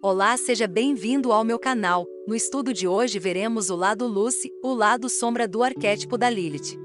Olá, seja bem-vindo ao meu canal. No estudo de hoje veremos o lado luz, o lado sombra do arquétipo da Lilith.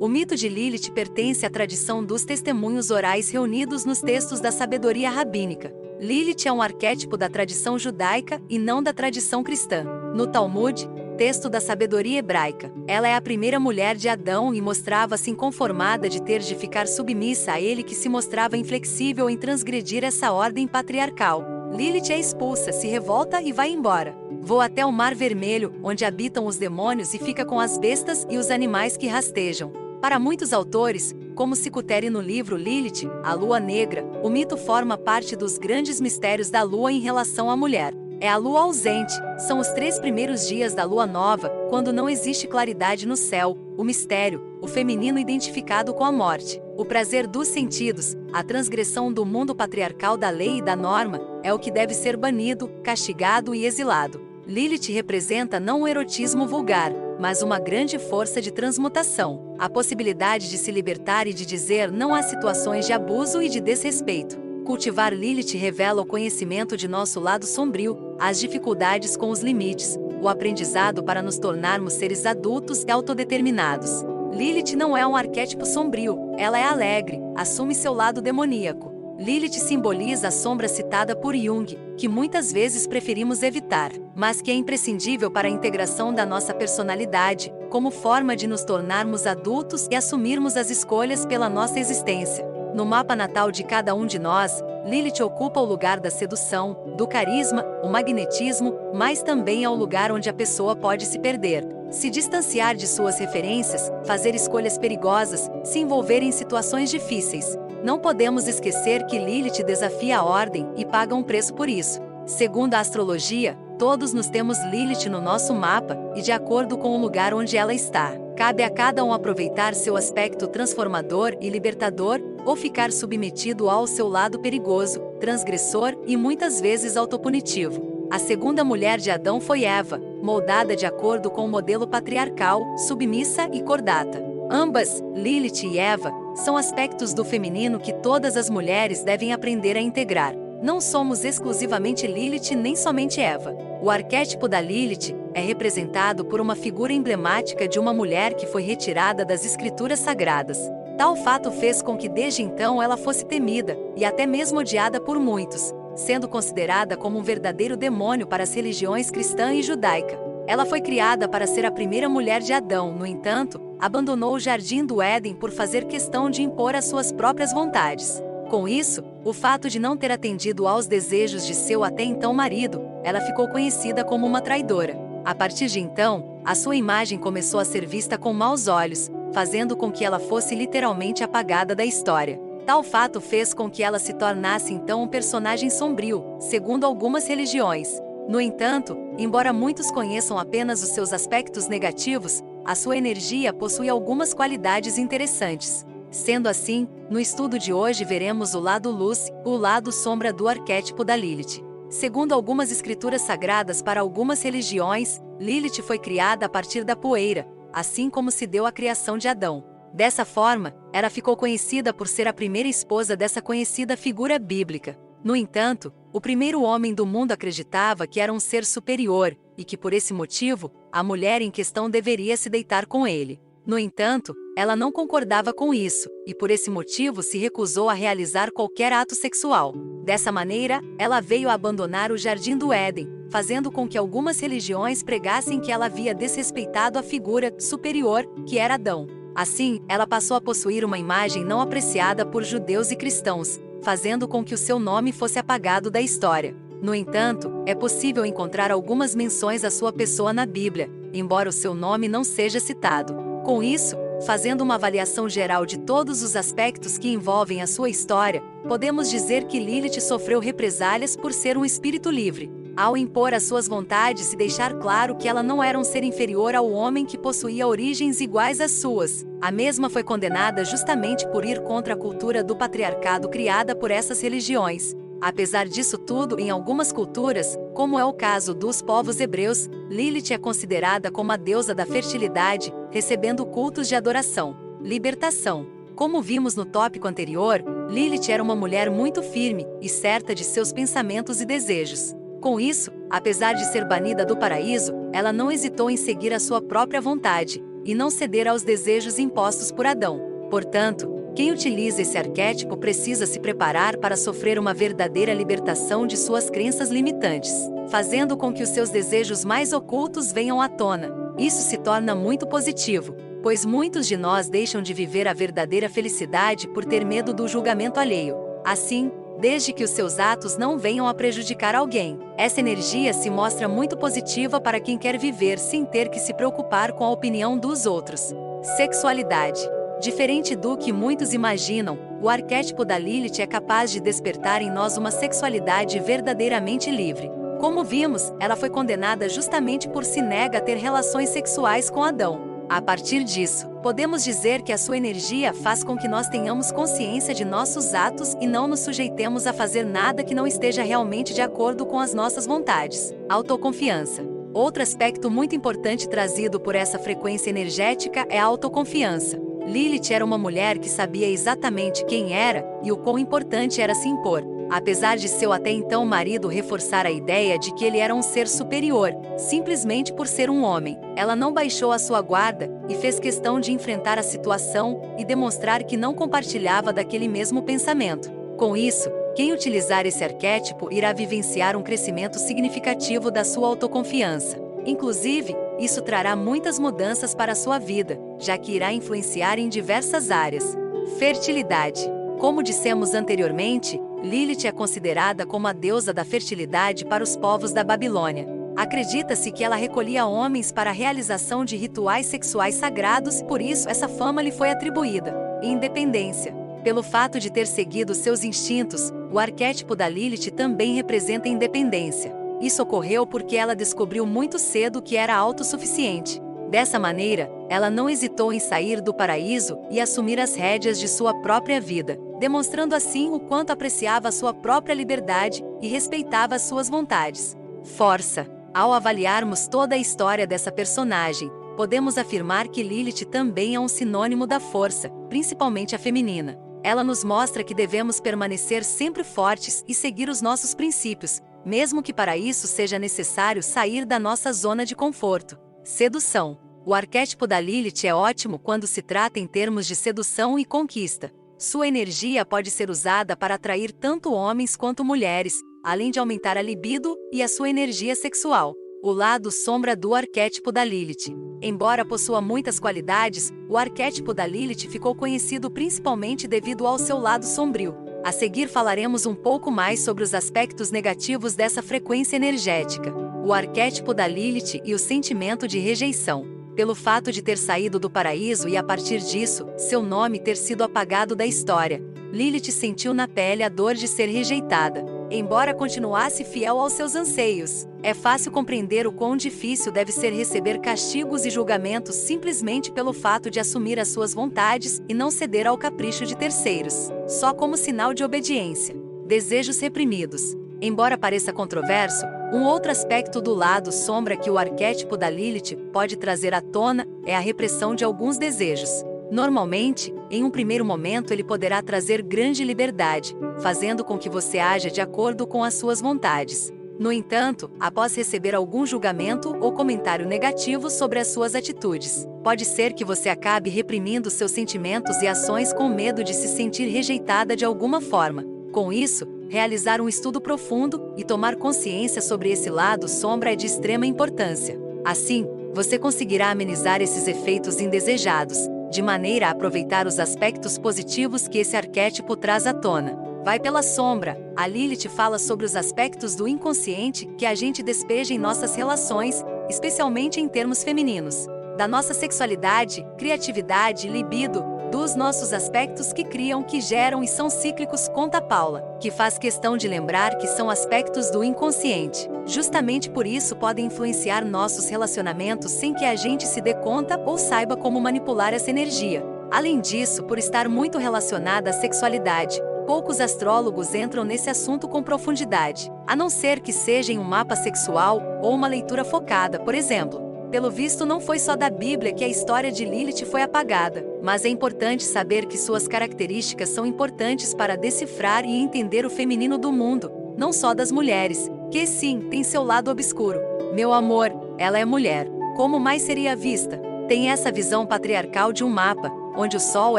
O mito de Lilith pertence à tradição dos testemunhos orais reunidos nos textos da sabedoria rabínica. Lilith é um arquétipo da tradição judaica e não da tradição cristã. No Talmud, texto da sabedoria hebraica, ela é a primeira mulher de Adão e mostrava-se inconformada de ter de ficar submissa a ele, que se mostrava inflexível em transgredir essa ordem patriarcal. Lilith é expulsa, se revolta e vai embora. Voa até o Mar Vermelho, onde habitam os demônios, e fica com as bestas e os animais que rastejam. Para muitos autores, como Cicutério no livro Lilith, a Lua Negra, o mito forma parte dos grandes mistérios da Lua em relação à mulher. É a Lua ausente, são os 3 primeiros dias da Lua Nova, quando não existe claridade no céu, o mistério, o feminino identificado com a morte. O prazer dos sentidos, a transgressão do mundo patriarcal da lei e da norma, é o que deve ser banido, castigado e exilado. Lilith representa não um erotismo vulgar, mas uma grande força de transmutação, a possibilidade de se libertar e de dizer não às situações de abuso e de desrespeito. Cultivar Lilith revela o conhecimento de nosso lado sombrio, as dificuldades com os limites, o aprendizado para nos tornarmos seres adultos e autodeterminados. Lilith não é um arquétipo sombrio, ela é alegre, assume seu lado demoníaco. Lilith simboliza a sombra citada por Jung, que muitas vezes preferimos evitar, mas que é imprescindível para a integração da nossa personalidade, como forma de nos tornarmos adultos e assumirmos as escolhas pela nossa existência. No mapa natal de cada um de nós, Lilith ocupa o lugar da sedução, do carisma, o magnetismo, mas também é o lugar onde a pessoa pode se perder, se distanciar de suas referências, fazer escolhas perigosas, se envolver em situações difíceis. Não podemos esquecer que Lilith desafia a ordem e paga um preço por isso. Segundo a astrologia, todos nós temos Lilith no nosso mapa, e de acordo com o lugar onde ela está, cabe a cada um aproveitar seu aspecto transformador e libertador, ou ficar submetido ao seu lado perigoso, transgressor e muitas vezes autopunitivo. A segunda mulher de Adão foi Eva, moldada de acordo com o modelo patriarcal, submissa e cordata. Ambas, Lilith e Eva, são aspectos do feminino que todas as mulheres devem aprender a integrar. Não somos exclusivamente Lilith nem somente Eva. O arquétipo da Lilith é representado por uma figura emblemática de uma mulher que foi retirada das escrituras sagradas. Tal fato fez com que desde então ela fosse temida, e até mesmo odiada por muitos, sendo considerada como um verdadeiro demônio para as religiões cristã e judaica. Ela foi criada para ser a primeira mulher de Adão, no entanto, abandonou o jardim do Éden por fazer questão de impor as suas próprias vontades. Com isso, o fato de não ter atendido aos desejos de seu até então marido, ela ficou conhecida como uma traidora. A partir de então, a sua imagem começou a ser vista com maus olhos, fazendo com que ela fosse literalmente apagada da história. Tal fato fez com que ela se tornasse então um personagem sombrio, segundo algumas religiões. No entanto, embora muitos conheçam apenas os seus aspectos negativos, a sua energia possui algumas qualidades interessantes. Sendo assim, no estudo de hoje veremos o lado luz, o lado sombra do arquétipo da Lilith. Segundo algumas escrituras sagradas para algumas religiões, Lilith foi criada a partir da poeira, assim como se deu a criação de Adão. Dessa forma, ela ficou conhecida por ser a primeira esposa dessa conhecida figura bíblica. No entanto, o primeiro homem do mundo acreditava que era um ser superior, e que por esse motivo, a mulher em questão deveria se deitar com ele. No entanto, ela não concordava com isso, e por esse motivo se recusou a realizar qualquer ato sexual. Dessa maneira, ela veio a abandonar o jardim do Éden, fazendo com que algumas religiões pregassem que ela havia desrespeitado a figura superior, que era Adão. Assim, ela passou a possuir uma imagem não apreciada por judeus e cristãos, fazendo com que o seu nome fosse apagado da história. No entanto, é possível encontrar algumas menções à sua pessoa na Bíblia, embora o seu nome não seja citado. Com isso, fazendo uma avaliação geral de todos os aspectos que envolvem a sua história, podemos dizer que Lilith sofreu represálias por ser um espírito livre, ao impor as suas vontades e deixar claro que ela não era um ser inferior ao homem que possuía origens iguais às suas. A mesma foi condenada justamente por ir contra a cultura do patriarcado criada por essas religiões. Apesar disso tudo, em algumas culturas, como é o caso dos povos hebreus, Lilith é considerada como a deusa da fertilidade, recebendo cultos de adoração. Libertação. Como vimos no tópico anterior, Lilith era uma mulher muito firme e certa de seus pensamentos e desejos. Com isso, apesar de ser banida do paraíso, ela não hesitou em seguir a sua própria vontade, e não ceder aos desejos impostos por Adão. Portanto, quem utiliza esse arquétipo precisa se preparar para sofrer uma verdadeira libertação de suas crenças limitantes, fazendo com que os seus desejos mais ocultos venham à tona. Isso se torna muito positivo, pois muitos de nós deixam de viver a verdadeira felicidade por ter medo do julgamento alheio. Assim, desde que os seus atos não venham a prejudicar alguém, essa energia se mostra muito positiva para quem quer viver sem ter que se preocupar com a opinião dos outros. Sexualidade. Diferente do que muitos imaginam, o arquétipo da Lilith é capaz de despertar em nós uma sexualidade verdadeiramente livre. Como vimos, ela foi condenada justamente por se negar a ter relações sexuais com Adão. A partir disso, podemos dizer que a sua energia faz com que nós tenhamos consciência de nossos atos e não nos sujeitemos a fazer nada que não esteja realmente de acordo com as nossas vontades. Autoconfiança. Outro aspecto muito importante trazido por essa frequência energética é a autoconfiança. Lilith era uma mulher que sabia exatamente quem era e o quão importante era se impor. Apesar de seu até então marido reforçar a ideia de que ele era um ser superior, simplesmente por ser um homem, ela não baixou a sua guarda e fez questão de enfrentar a situação e demonstrar que não compartilhava daquele mesmo pensamento. Com isso, quem utilizar esse arquétipo irá vivenciar um crescimento significativo da sua autoconfiança. Inclusive, isso trará muitas mudanças para a sua vida, já que irá influenciar em diversas áreas. Fertilidade. Como dissemos anteriormente, Lilith é considerada como a deusa da fertilidade para os povos da Babilônia. Acredita-se que ela recolhia homens para a realização de rituais sexuais sagrados, por isso essa fama lhe foi atribuída. Independência. Pelo fato de ter seguido seus instintos, o arquétipo da Lilith também representa independência. Isso ocorreu porque ela descobriu muito cedo que era autossuficiente. Dessa maneira, ela não hesitou em sair do paraíso e assumir as rédeas de sua própria vida, demonstrando assim o quanto apreciava a sua própria liberdade e respeitava as suas vontades. Força. Ao avaliarmos toda a história dessa personagem, podemos afirmar que Lilith também é um sinônimo da força, principalmente a feminina. Ela nos mostra que devemos permanecer sempre fortes e seguir os nossos princípios, mesmo que para isso seja necessário sair da nossa zona de conforto. Sedução. O arquétipo da Lilith é ótimo quando se trata em termos de sedução e conquista. Sua energia pode ser usada para atrair tanto homens quanto mulheres, além de aumentar a libido e a sua energia sexual. O lado sombra do arquétipo da Lilith. Embora possua muitas qualidades, o arquétipo da Lilith ficou conhecido principalmente devido ao seu lado sombrio. A seguir falaremos um pouco mais sobre os aspectos negativos dessa frequência energética. O arquétipo da Lilith e o sentimento de rejeição. Pelo fato de ter saído do paraíso e a partir disso, seu nome ter sido apagado da história, Lilith sentiu na pele a dor de ser rejeitada, embora continuasse fiel aos seus anseios. É fácil compreender o quão difícil deve ser receber castigos e julgamentos simplesmente pelo fato de assumir as suas vontades e não ceder ao capricho de terceiros, só como sinal de obediência. Desejos reprimidos. Embora pareça controverso, um outro aspecto do lado sombra que o arquétipo da Lilith pode trazer à tona é a repressão de alguns desejos. Normalmente, em um primeiro momento ele poderá trazer grande liberdade, fazendo com que você haja de acordo com as suas vontades. No entanto, após receber algum julgamento ou comentário negativo sobre as suas atitudes, pode ser que você acabe reprimindo seus sentimentos e ações com medo de se sentir rejeitada de alguma forma. Com isso, realizar um estudo profundo e tomar consciência sobre esse lado sombra é de extrema importância. Assim, você conseguirá amenizar esses efeitos indesejados, de maneira a aproveitar os aspectos positivos que esse arquétipo traz à tona. Vai pela sombra. A Lilith fala sobre os aspectos do inconsciente que a gente despeja em nossas relações, especialmente em termos femininos. Da nossa sexualidade, criatividade, libido, dos nossos aspectos que criam, que geram e são cíclicos, conta Paula, que faz questão de lembrar que são aspectos do inconsciente. Justamente por isso podem influenciar nossos relacionamentos sem que a gente se dê conta ou saiba como manipular essa energia. Além disso, por estar muito relacionada à sexualidade, poucos astrólogos entram nesse assunto com profundidade, a não ser que seja em um mapa sexual ou uma leitura focada, por exemplo. Pelo visto, não foi só da Bíblia que a história de Lilith foi apagada, mas é importante saber que suas características são importantes para decifrar e entender o feminino do mundo, não só das mulheres, Que sim, tem seu lado obscuro. Meu amor, ela é mulher. Como mais seria vista? Tem essa visão patriarcal de um mapa, onde o Sol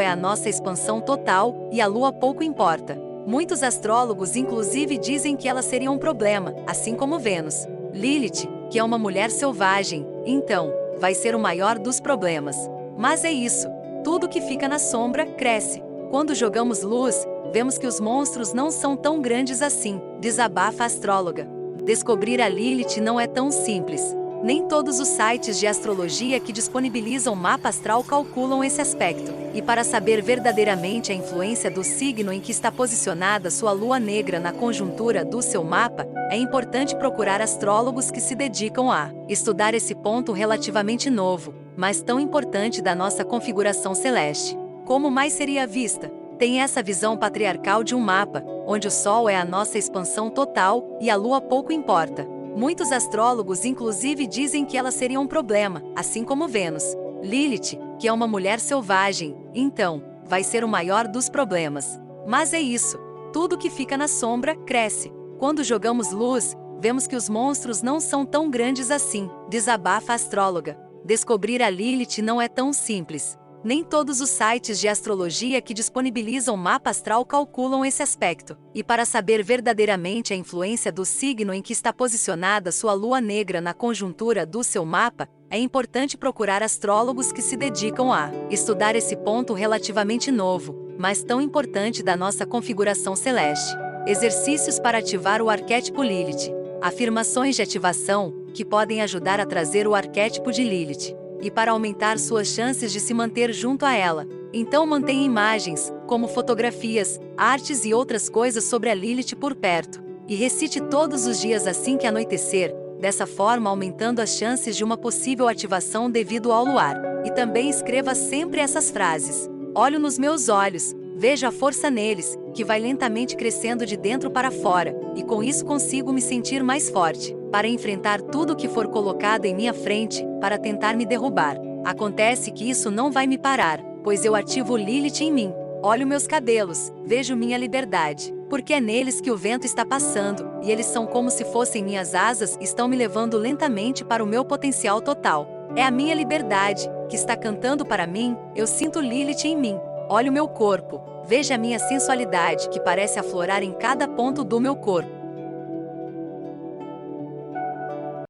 é a nossa expansão total e a Lua pouco importa. Muitos astrólogos inclusive dizem que ela seria um problema, assim como Vênus. Lilith, que é uma mulher selvagem, então, vai ser o maior dos problemas. Mas é isso. Tudo que fica na sombra, cresce. Quando jogamos luz, vemos que os monstros não são tão grandes assim, desabafa a astróloga. Descobrir a Lilith não é tão simples. Nem todos os sites de astrologia que disponibilizam mapa astral calculam esse aspecto. E para saber verdadeiramente a influência do signo em que está posicionada sua lua negra na conjuntura do seu mapa, é importante procurar astrólogos que se dedicam a estudar esse ponto relativamente novo, mas tão importante da nossa configuração celeste. Como mais seria vista? Tem essa visão patriarcal de um mapa, onde o Sol é a nossa expansão total e a Lua pouco importa. Muitos astrólogos inclusive dizem que ela seria um problema, assim como Vênus. Lilith, que é uma mulher selvagem, então, vai ser o maior dos problemas. Mas é isso. Tudo que fica na sombra, cresce. Quando jogamos luz, vemos que os monstros não são tão grandes assim, desabafa a astróloga. Descobrir a Lilith não é tão simples. Nem todos os sites de astrologia que disponibilizam mapa astral calculam esse aspecto. E para saber verdadeiramente a influência do signo em que está posicionada sua lua negra na conjuntura do seu mapa, é importante procurar astrólogos que se dedicam a estudar esse ponto relativamente novo, mas tão importante da nossa configuração celeste. Exercícios para ativar o arquétipo Lilith. Afirmações de ativação, que podem ajudar a trazer o arquétipo de Lilith. E para aumentar suas chances de se manter junto a ela. Então mantenha imagens, como fotografias, artes e outras coisas sobre a Lilith por perto. E recite todos os dias assim que anoitecer, dessa forma aumentando as chances de uma possível ativação devido ao luar. E também escreva sempre essas frases. Olho nos meus olhos, vejo a força neles, que vai lentamente crescendo de dentro para fora, e com isso consigo me sentir mais forte, para enfrentar tudo que for colocado em minha frente, para tentar me derrubar. Acontece que isso não vai me parar, pois eu ativo Lilith em mim. Olho meus cabelos, vejo minha liberdade, porque é neles que o vento está passando, e eles são como se fossem minhas asas, estão me levando lentamente para o meu potencial total. É a minha liberdade, que está cantando para mim, eu sinto Lilith em mim. Olho meu corpo, veja a minha sensualidade que parece aflorar em cada ponto do meu corpo.